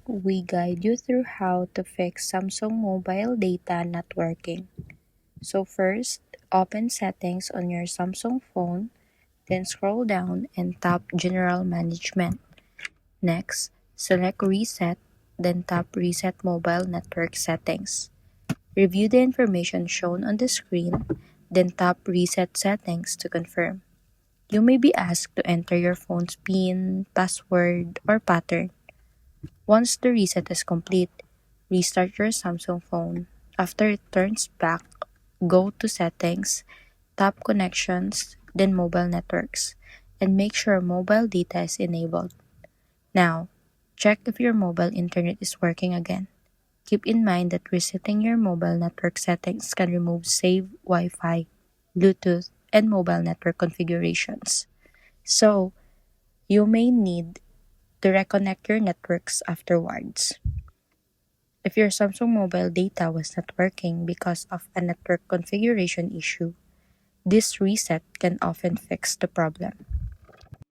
we guide you through how to fix Samsung mobile data not working. So first, open settings on your Samsung phone, then scroll down and tap General Management. Next, select Reset, then tap Reset Mobile Network Settings. Review the information shown on the screen, then tap Reset Settings to confirm. You may be asked to enter your phone's PIN, password, or pattern. Once the reset is complete, restart your Samsung phone. After it turns back, go to Settings, tap Connections, then Mobile Networks, and make sure mobile data is enabled. Now, check if your mobile internet is working again. Keep in mind that resetting your mobile network settings can remove saved Wi-Fi, Bluetooth, and mobile network configurations. So, you may need to reconnect your networks afterwards. If your Samsung mobile data was not working because of a network configuration issue, this reset can often fix the problem.